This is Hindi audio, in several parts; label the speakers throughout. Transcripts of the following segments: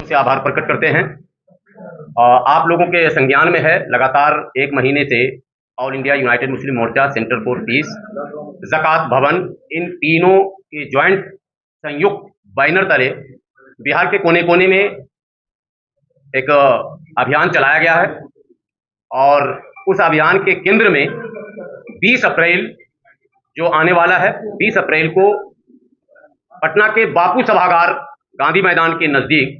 Speaker 1: से आभार प्रकट करते हैं। आप लोगों के संज्ञान में है, लगातार 1 महीने से All India United Muslim Morcha, Centre for Peace, Zakat Bhawan, इन तीनों के ज्वाइंट संयुक्त बैनर तले बिहार के कोने कोने में एक अभियान चलाया गया है और उस अभियान के केंद्र में 20 अप्रैल जो आने वाला है, 20 अप्रैल को पटना के बापू सभागार गांधी मैदान के नजदीक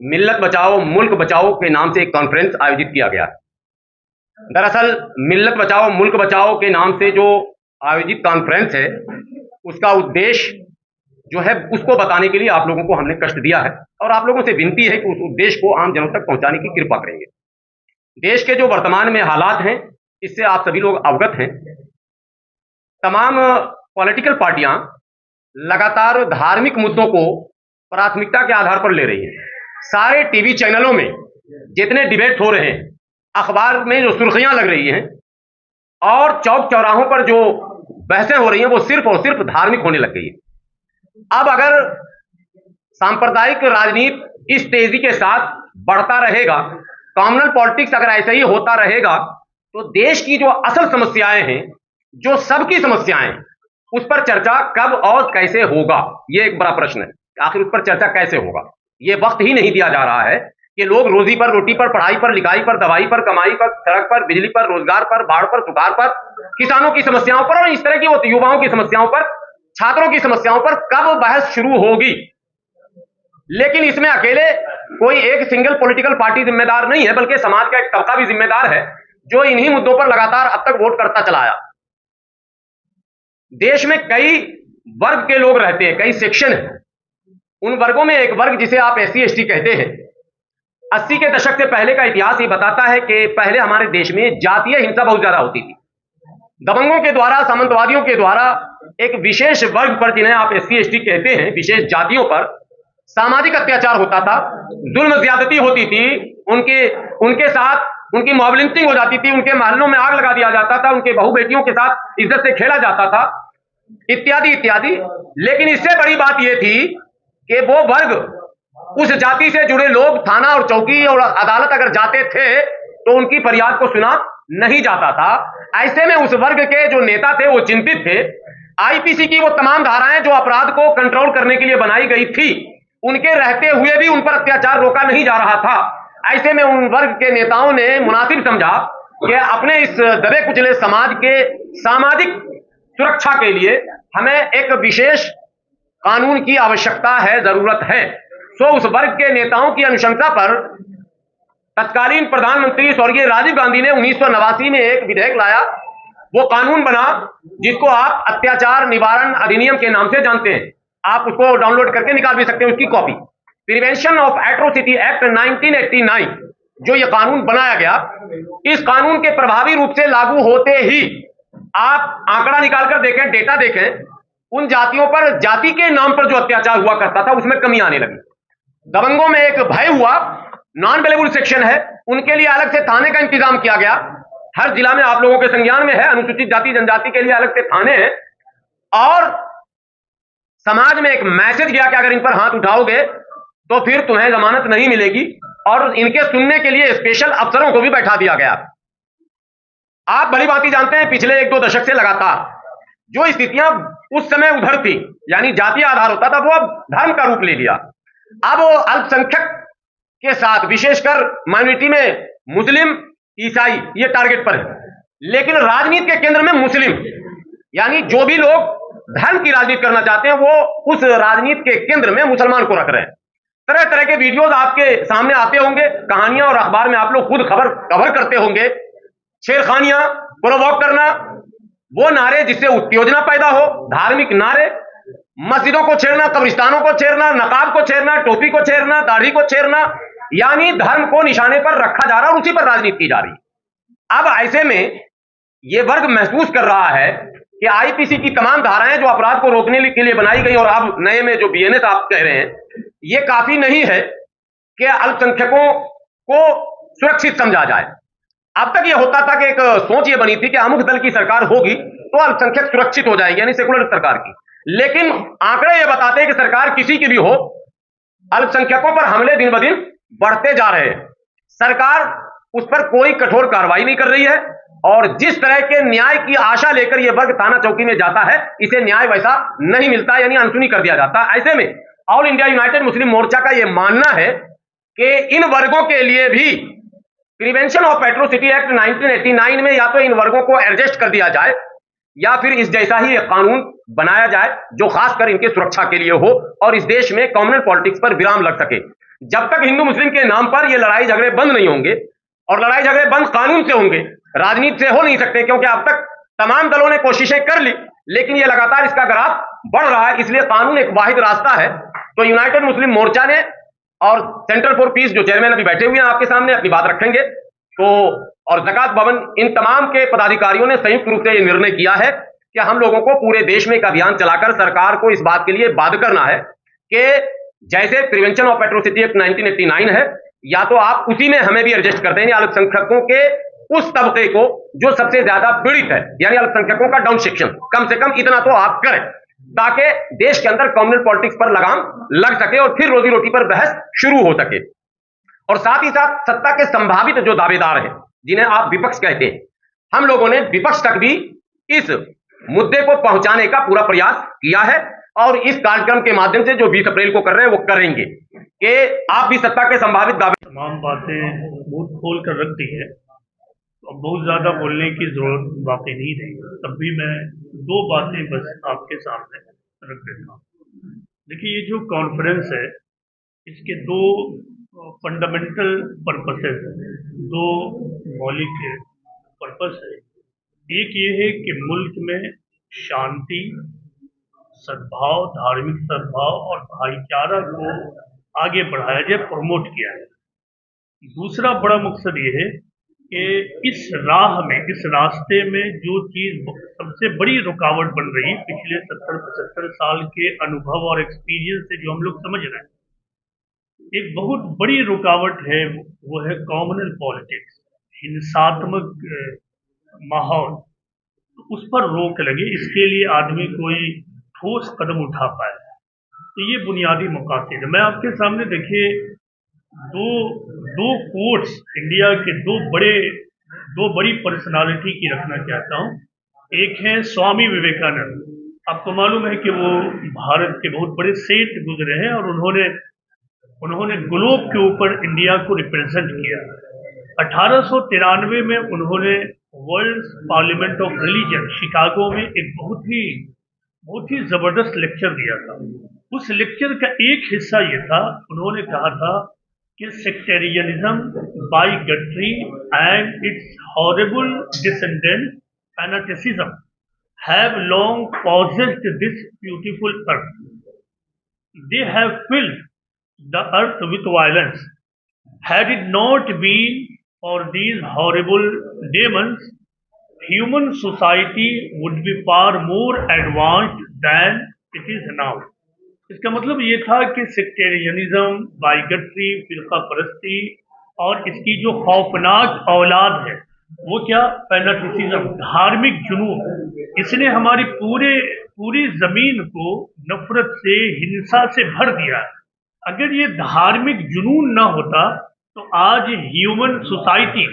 Speaker 1: मिल्लत बचाओ मुल्क बचाओ के नाम से एक कॉन्फ्रेंस आयोजित किया गया है। दरअसल मिल्लत बचाओ मुल्क बचाओ के नाम से जो आयोजित कॉन्फ्रेंस है, उसका उद्देश्य जो है उसको बताने के लिए आप लोगों को हमने कष्ट दिया है और आप लोगों से विनती है कि उस उद्देश्य को आम जनों तक पहुंचाने की कृपा करेंगे। देश के जो वर्तमान में हालात हैं, इससे आप सभी लोग अवगत हैं। तमाम पॉलिटिकल पार्टियां लगातार धार्मिक मुद्दों को प्राथमिकता के आधार पर ले रही हैं। सारे टीवी चैनलों में जितने डिबेट हो रहे हैं, अखबार में जो सुर्खियां लग रही हैं और चौक चौराहों पर जो बहसें हो रही हैं, वो सिर्फ और सिर्फ धार्मिक होने लग गई है। अब अगर सांप्रदायिक राजनीति इस तेजी के साथ बढ़ता रहेगा, कॉमनल पॉलिटिक्स अगर ऐसे ही होता रहेगा, तो देश की जो असल समस्याएं हैं, जो सबकी समस्याएं हैं, उस पर चर्चा कब और कैसे होगा, ये एक बड़ा प्रश्न है। आखिर उस पर चर्चा कैसे होगा? ये वक्त ही नहीं दिया जा रहा है कि लोग रोजी पर, रोटी पर, पढ़ाई पर, लिखाई पर, दवाई पर, कमाई पर, सड़क पर, बिजली पर, रोजगार पर, बाढ़ पर, सुखाड़ पर, किसानों की समस्याओं पर और इस तरह की वो युवाओं की समस्याओं पर, छात्रों की समस्याओं पर कब बहस शुरू होगी? लेकिन इसमें अकेले कोई एक सिंगल पॉलिटिकल पार्टी जिम्मेदार नहीं है, बल्कि समाज का एक तबका भी जिम्मेदार है, जो इन्हीं मुद्दों पर लगातार अब तक वोट करता चला आया। देश में कई वर्ग के लोग रहते हैं, कई सेक्शन हैं। उन वर्गों में एक वर्ग जिसे आप SC ST कहते हैं, 80 के दशक से पहले का इतिहास ये बताता है कि पहले हमारे देश में जातीय हिंसा बहुत ज्यादा होती थी। दबंगों के द्वारा, सामंतवादियों के द्वारा एक विशेष वर्ग पर, जिन्हें आप SC ST कहते हैं, विशेष जातियों पर सामाजिक अत्याचार होता था, जुल्म ज्यादती होती थी, उनके साथ उनकी मॉब लिंचिंग हो जाती थी, उनके महलों में आग लगा दिया जाता था, उनके बहू बेटियों के साथ इज्जत से खेला जाता था, इत्यादि इत्यादि। लेकिन इससे बड़ी बात यह थी कि वो वर्ग, उस जाति से जुड़े लोग थाना और चौकी और अदालत अगर जाते थे तो उनकी फरियाद को सुना नहीं जाता था। ऐसे में उस वर्ग के जो नेता थे वो चिंतित थे। IPC की वो तमाम धाराएं जो अपराध को कंट्रोल करने के लिए बनाई गई थी, उनके रहते हुए भी उन पर अत्याचार रोका नहीं जा रहा था। ऐसे में उन वर्ग के नेताओं ने मुनासिब समझा कि अपने इस दबे कुचले समाज के सामाजिक सुरक्षा के लिए हमें एक विशेष कानून की आवश्यकता है, जरूरत है। सो उस वर्ग के नेताओं की अनुशंसा पर तत्कालीन प्रधानमंत्री स्वर्गीय राजीव गांधी ने 1989 में एक विधेयक लाया। वो कानून बना जिसको आप अत्याचार निवारण अधिनियम के नाम से जानते हैं। आप उसको डाउनलोड करके निकाल भी सकते हैं, उसकी copy. Prevention of atrocity act 1989 जो ये कानून बनाया गया, इस कानून के प्रभावी रूप से लागू होते ही आप आंकड़ा निकालकर देखें, डेटा देखें, उन जातियों पर, जाति के नाम पर जो अत्याचार हुआ करता था, उसमें कमी आने लगी। दबंगों में एक भय हुआ, नॉन अवेलेबल सेक्शन है, उनके लिए अलग से थाने का इंतजाम किया गया। हर जिला में आप लोगों के संज्ञान में है, अनुसूचित जाति जनजाति के लिए अलग से थाने हैं। और समाज में एक मैसेज गया कि अगर इन पर हाथ उठाओगे तो फिर तुम्हें जमानत नहीं मिलेगी, और इनके सुनने के लिए स्पेशल अफसरों को भी बैठा दिया गया। आप भली भांति जानते हैं, पिछले 1-2 दशक से लगातार जो स्थितियां उस समय उधर थी, यानी जातीय आधार होता था, वो अब धर्म का रूप ले लिया। अब वो अल्पसंख्यक के साथ, विशेषकर माइनॉरिटी में मुस्लिम, ईसाई, ये टारगेट पर है। लेकिन राजनीति के केंद्र में मुस्लिम, यानी जो भी लोग धर्म की राजनीति करना चाहते हैं, वो उस राजनीति के केंद्र में मुसलमान को रख रहे हैं। तरह तरह के वीडियोज आपके सामने आते होंगे, कहानियां, और अखबार में आप लोग खुद कवर करते होंगे। छेड़खानियां, प्रोवोक करना, वो नारे जिससे उत्तेजना पैदा हो, धार्मिक नारे, मस्जिदों को छेड़ना, कब्रिस्तानों को छेड़ना, नकाब को छेड़ना, टोपी को छेड़ना, दाढ़ी को छेड़ना, यानी धर्म को निशाने पर रखा जा रहा है और उसी पर राजनीति की जा रही है। अब ऐसे में यह वर्ग महसूस कर रहा है कि IPC की तमाम धाराएं जो अपराध को रोकने के लिए बनाई गई, और अब नए में जो BNS आप कह रहे हैं, ये काफी नहीं है कि अल्पसंख्यकों को सुरक्षित समझा जाए। अब तक ये होता था कि एक सोच ये बनी थी कि अमुक दल की सरकार होगी तो अल्पसंख्यक सुरक्षित हो जाएगी, यानी सेकुलर सरकार की। लेकिन आंकड़े ये बताते हैं कि सरकार किसी की भी हो, अल्पसंख्यकों पर हमले दिन ब दिन बढ़ते जा रहे हैं। सरकार उस पर कोई कठोर कार्रवाई नहीं कर रही है और जिस तरह के न्याय की आशा लेकर यह वर्ग थाना चौकी में जाता है, इसे न्याय वैसा नहीं मिलता, यानी अनसुनी कर दिया जाता है। ऐसे में ऑल इंडिया यूनाइटेड मुस्लिम मोर्चा का यह मानना है कि इन वर्गों के लिए भी प्रिवेंशन ऑफ एट्रोसिटी एक्ट 1989 में या तो इन वर्गों को एडजस्ट कर दिया जाए या फिर इस जैसा ही एक कानून बनाया जाए जो खासकर इनके सुरक्षा के लिए हो और इस देश में कॉमनल पॉलिटिक्स पर विराम लग सके। जब तक हिंदू मुस्लिम के नाम पर ये लड़ाई झगड़े बंद नहीं होंगे, और लड़ाई झगड़े बंद कानून से होंगे, राजनीति से हो नहीं सकते, क्योंकि अब तक तमाम दलों ने कोशिशें कर ली लेकिन ये लगातार इसका ग्राफ बढ़ रहा है, इसलिए कानून एक वाहिद रास्ता है। तो यूनाइटेड मुस्लिम मोर्चा ने और सेंटर फॉर पीस जो चेयरमैन अभी बैठे हुए हैं आपके सामने अपनी बात रखेंगे, तो और ज़कात भवन, इन तमाम के पदाधिकारियों ने संयुक्त रूप से यह निर्णय किया है कि हम लोगों को पूरे देश में एक अभियान चलाकर सरकार को इस बात के लिए बाध्य करना है कि जैसे प्रिवेंशन ऑफ एट्रोसिटी एक्ट 1989 है, या तो आप उसी में हमें भी एडजस्ट कर देंगे, अल्पसंख्यकों के उस तबके को जो सबसे ज्यादा पीड़ित है, यानी अल्पसंख्यकों का डाउन सेक्शन, कम से कम इतना तो आप करें ताकि देश के अंदर कम्युनल पॉलिटिक्स पर लगाम लग सके और फिर रोजी रोटी पर बहस शुरू हो सके। और साथ ही साथ सत्ता के संभावित जो दावेदार हैं, जिन्हें आप विपक्ष कहते हैं, हम लोगों ने विपक्ष तक भी इस मुद्दे को पहुंचाने का पूरा प्रयास किया है और इस कार्यक्रम के माध्यम से जो 20 अप्रैल को कर रहे हैं वो करेंगे कि आप भी सत्ता के संभावित दावे।
Speaker 2: तमाम बातें मुंह खोल कर रख दी है और बहुत ज्यादा बोलने की जरूरत बातें नहीं रही। तब भी मैं दो बातें बस आपके सामने रख देता हूँ। देखिए, ये जो कॉन्फ्रेंस है इसके दो फंडामेंटल पर्पसेस, दो मौलिक पर्पस है। एक ये है कि मुल्क में शांति, सद्भाव, धार्मिक सद्भाव और भाईचारा को आगे बढ़ाया जाए, प्रमोट किया है। दूसरा बड़ा मकसद ये है कि इस राह में, इस रास्ते में जो चीज सबसे बड़ी रुकावट बन रही है पिछले 70-75 साल के अनुभव और एक्सपीरियंस से जो हम लोग समझ रहे हैं, एक बहुत बड़ी रुकावट है, वो है कॉमनल पॉलिटिक्स, हिंसात्मक माहौल। तो उस पर रोक लगे, इसके लिए आदमी कोई ठोस कदम उठा पाए। तो ये बुनियादी मकासद है। मैं आपके सामने देखिए दो कोट्स इंडिया के दो बड़ी पर्सनालिटी की रखना चाहता हूँ। एक है स्वामी विवेकानंद। आपको मालूम है कि वो भारत के बहुत बड़े सेठ गुजरे हैं और उन्होंने ग्लोब के ऊपर इंडिया को रिप्रेजेंट किया। 1893 में उन्होंने world parliament of religion Chicago में एक बहुत ही जबरदस्त लेक्चर दिया था। उस लेक्चर का एक हिस्सा ये था, उन्होंने कहा था कि sectarianism, bigotry and its horrible descendant fanaticism have long possessed this beautiful earth. They have filled the earth with violence. Had it not been for these horrible demons, human society would be far more advanced than it is now. इसका मतलब ये था कि सेक्टेरियनिज्म, बाइगट्री, फिरका परस्ती और इसकी जो खौफनाक औलाद है वो क्या, फैनाटिसिज्म, धार्मिक जुनून, इसने हमारी पूरी जमीन को नफरत से, हिंसा से भर दिया है। अगर ये धार्मिक जुनून ना होता तो आज ह्यूमन सोसाइटी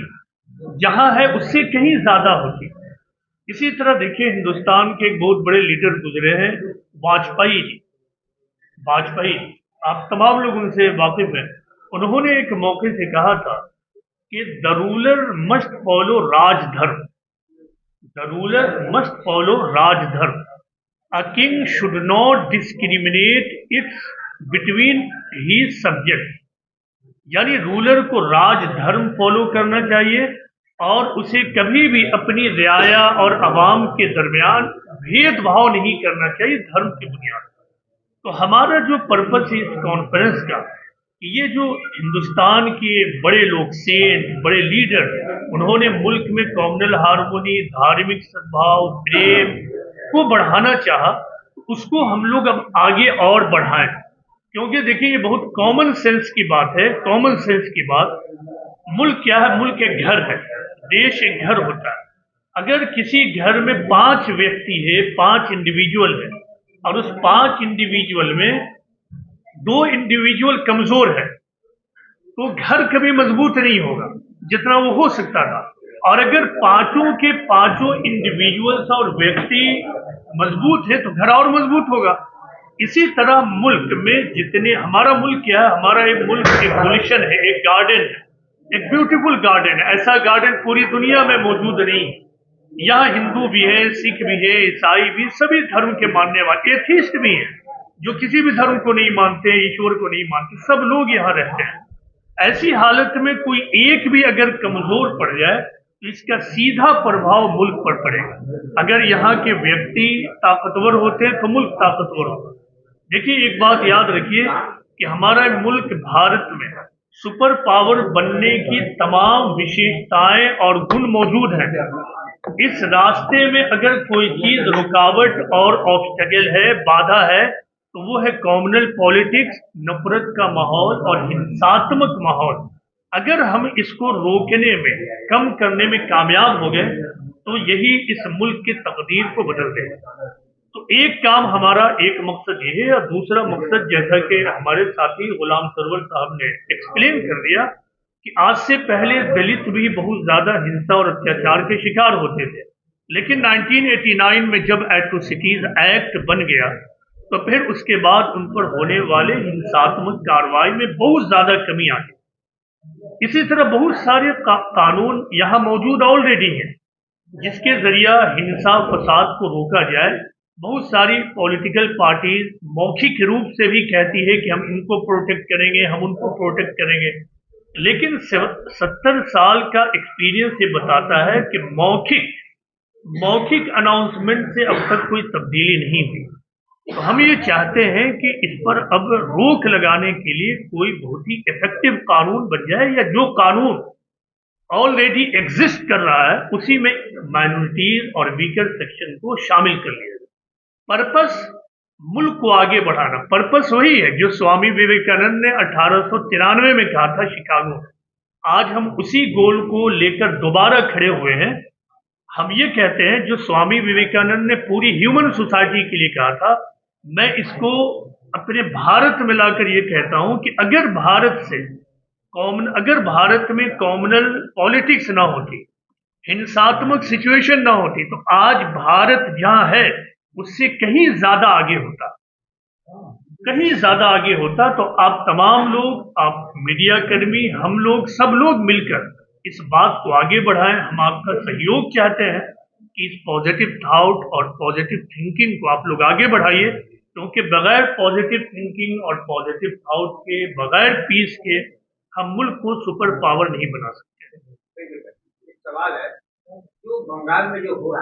Speaker 2: जहां है उससे कहीं ज्यादा होती। इसी तरह देखिए, हिंदुस्तान के एक बहुत बड़े लीडर गुजरे हैं, वाजपेयी जी। आप तमाम लोग उनसे वाकिफ हैं। उन्होंने एक मौके से कहा था कि the ruler must follow rajdharma. The ruler must follow rajdharma. A king should not discriminate its between he subject. यानी रूलर को राजधर्म फॉलो करना चाहिए और उसे कभी भी अपनी रियाया और अवाम के दरमियान भेदभाव नहीं करना चाहिए धर्म की बुनियाद पर। तो हमारा जो पर्पस है इस कॉन्फ्रेंस का, ये जो हिंदुस्तान के बड़े लोग, सेठ, बड़े लीडर, उन्होंने मुल्क में कॉमनल हार्मोनी, धार्मिक सद्भाव, प्रेम को बढ़ाना चाहा, उसको हम लोग अब आगे और बढ़ाएं। क्योंकि देखिए, ये बहुत कॉमन सेंस की बात है। कॉमन सेंस की बात, मुल्क क्या है? मुल्क एक घर है, देश एक घर होता है। अगर किसी घर में 5 व्यक्ति है, 5 इंडिविजुअल है और उस 5 इंडिविजुअल में दो इंडिविजुअल कमजोर है तो घर कभी मजबूत नहीं होगा जितना वो हो सकता था। और अगर पांचों के पांचों इंडिविजुअल्स और व्यक्ति मजबूत है तो घर और मजबूत होगा। इसी तरह मुल्क में जितने, हमारा मुल्क क्या है, हमारा एक मुल्क एक गुलशन है, एक गार्डन है, एक ब्यूटीफुल गार्डन है। ऐसा गार्डन पूरी दुनिया में मौजूद नहीं। यहाँ हिंदू भी है, सिख भी है, ईसाई भी, सभी धर्म के मानने वाले, एथीस्ट भी हैं जो किसी भी धर्म को नहीं मानते, ईश्वर को नहीं मानते, सब लोग यहाँ रहते हैं। ऐसी हालत में कोई एक भी अगर कमजोर पड़ जाए तो इसका सीधा प्रभाव मुल्क पर पड़ेगा। अगर यहाँ के व्यक्ति ताकतवर होते हैं तो मुल्क ताकतवर होगा। देखिए, एक बात याद रखिए कि हमारा मुल्क भारत में सुपर पावर बनने की तमाम विशेषताएं और गुण मौजूद हैं। इस रास्ते में अगर कोई चीज रुकावट और ऑब्स्टेकल है, बाधा है, तो वो है कॉम्युनल पॉलिटिक्स, नफरत का माहौल और हिंसात्मक माहौल। अगर हम इसको रोकने में, कम करने में कामयाब हो गए तो यही इस मुल्क की तकदीर को बदल देगा। तो एक काम हमारा, एक मकसद ये है, और दूसरा मकसद जैसा कि हमारे साथी गुलाम सरवर साहब ने एक्सप्लेन कर दिया कि आज से पहले दलित भी बहुत ज्यादा हिंसा और अत्याचार के शिकार होते थे, लेकिन 1989 में जब एट्रोसिटीज एक्ट बन गया तो फिर उसके बाद उन पर होने वाले हिंसात्मक कार्रवाई में बहुत ज्यादा कमी आ गई। इसी तरह बहुत सारे कानून यहाँ मौजूद ऑलरेडी हैं जिसके जरिया हिंसा फसाद को रोका जाए। बहुत सारी पॉलिटिकल पार्टीज मौखिक रूप से भी कहती है कि हम इनको प्रोटेक्ट करेंगे, हम उनको प्रोटेक्ट करेंगे, लेकिन 70 साल का एक्सपीरियंस ये बताता है कि मौखिक अनाउंसमेंट से अब तक कोई तब्दीली नहीं हुई। तो हम ये चाहते हैं कि इस पर अब रोक लगाने के लिए कोई बहुत ही इफेक्टिव कानून बन जाए, या जो कानून ऑलरेडी एग्जिस्ट कर रहा है उसी में माइनॉरिटीज और वीकर सेक्शन को शामिल कर लिया जाए। पर्पस मुल्क को आगे बढ़ाना, पर्पस वही है जो स्वामी विवेकानंद ने 1893 में कहा था शिकागो में। आज हम उसी गोल को लेकर दोबारा खड़े हुए हैं। हम ये कहते हैं जो स्वामी विवेकानंद ने पूरी ह्यूमन सोसाइटी के लिए कहा था, मैं इसको अपने भारत में लाकर ये कहता हूं कि अगर भारत में कॉम्युनल पॉलिटिक्स ना होती, हिंसात्मक सिचुएशन ना होती, तो आज भारत जहां है उससे कहीं ज्यादा आगे होता। तो आप तमाम लोग, आप मीडिया कर्मी, हम लोग, सब लोग मिलकर इस बात को आगे बढ़ाएं। हम आपका सहयोग चाहते हैं कि इस पॉजिटिव थॉट और पॉजिटिव थिंकिंग को आप लोग आगे बढ़ाइए, क्योंकि बगैर पॉजिटिव थिंकिंग और पॉजिटिव थॉट के, बगैर पीस के हम मुल्क को सुपर पावर नहीं बना सकते।
Speaker 3: एक सवाल है, जो बंगाल में जो हो रहा है